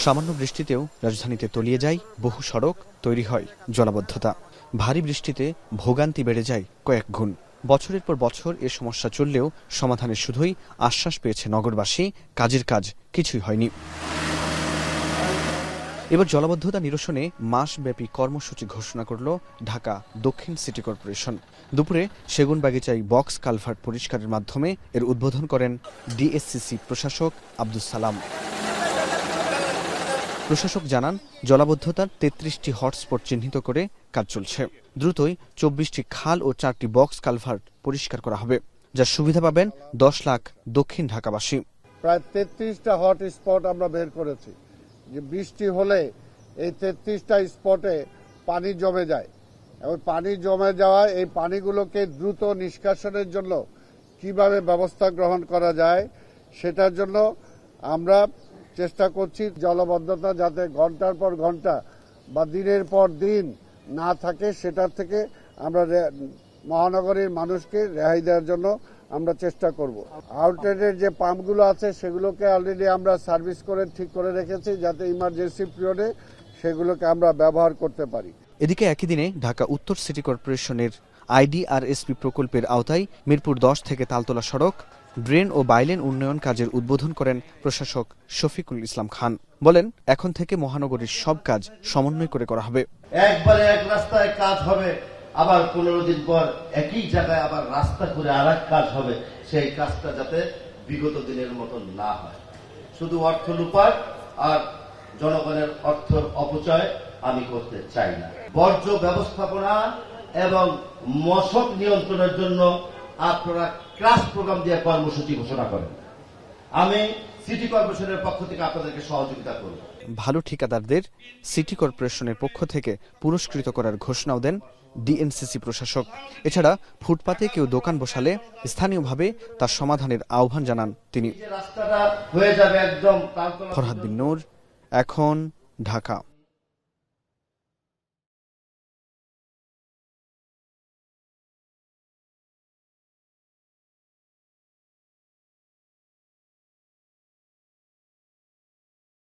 সামান্য বৃষ্টিতেও রাজধানীতে তলিয়ে যায় বহু সড়ক, তৈরি হয় জলাবদ্ধতা। ভারী বৃষ্টিতে ভোগান্তি বেড়ে যায় কয়েক গুণ। বছরের পর বছর এ সমস্যা চললেও সমাধানের শুধুই আশ্বাস পেয়েছে নগরবাসী, কাজের কাজ কিছুই হয়নি। এবার জলাবদ্ধতা নিরসনে মাসব্যাপী কর্মসূচি ঘোষণা করল ঢাকা দক্ষিণ সিটি কর্পোরেশন। দুপুরে সেগুনবাগিচায় বক্স কালভার্ট পরিষ্কারের মাধ্যমে এর উদ্বোধন করেন ডিএসসিসি প্রশাসক আব্দুস সালাম। প্রশাসক জানান, জলাবদ্ধতার ৩৩টি হটস্পট চিহ্নিত করে কাজ চলছে। দ্রুতই ২৪টি খাল ও ৪টি বক্স কালভার্ট পরিষ্কার করা হবে, যার সুবিধা পাবেন ১০ লাখ দক্ষিণ ঢাকাবাসী। প্রায় ৩৩টা হট স্পট আমরা বের করেছি। যে বৃষ্টি হলে এই ৩৩টা স্পটে পানি জমে যায় এবং পানি জমে যাওয়ায় এই পানিগুলোকে দ্রুত নিষ্কাশনের জন্য কিভাবে ব্যবস্থা গ্রহণ করা যায় সেটার জন্য আমরা চেষ্টা করছি জলাবদ্ধতা যাতে ঘন্টার পর ঘন্টা বা দিনের পর দিন না থাকে সেটার থেকে আমরা মহানগরীর মানুষকে রেহাই দেওয়ার জন্য আমরা চেষ্টা করব। আউটলেটের যে পাম্পগুলো আছে সেগুলোকে অলরেডি আমরা সার্ভিস করে ঠিক করে রেখেছি যাতে ইমার্জেন্সি পিরিয়ডে সেগুলোকে আমরা ব্যবহার করতে পারি। এদিকে একই দিনে ঢাকা উত্তর সিটি কর্পোরেশনের আইডিআরএসপি প্রকল্পের আওতায় মিরপুর ১০ থেকে তালতলা সড়ক, ড্রেন ও বাইলেন উন্নয়ন কাজের উদ্বোধন করেন প্রশাসক শফিকুল ইসলাম খান। বলেন, এখন থেকে মহানগরীর সব কাজ সমন্বয় করে করা হবে। একবারে এক রাস্তায় কাজ হবে, আবার ১৫ দিন পর একই জায়গায় আবার রাস্তা করে আর এক কাজ হবে। সেই কাজটা যাতে বিগত দিনের মতন না হয়। শুধু অর্থ লুপাট আর জনগণের অর্থের অপচয় আমি করতে চাই না। বর্জ্য ব্যবস্থাপনা এবং মশক নিয়ন্ত্রণের জন্য আপনারা ক্রাশ প্রোগ্রাম দিয়ে কর্মসূচি ঘোষণা করেন। আমি সিটি কর্পোরেশনের পক্ষ থেকে আপনাদেরকে সহযোগিতা করব। ভালো ঠিকাদারদের সিটি কর্পোরেশনের পক্ষ থেকে পুরস্কৃত করার ঘোষণাও দেন ডিএনসিসি প্রশাসক। এছাড়া ফুটপাতে কেউ দোকান বসালে স্থানীয়ভাবে তার সমাধানের আহ্বান জানান তিনি। রাস্তাটা হয়ে যাবে একদম। ফরহাদ বিন নূর, এখন, ঢাকা।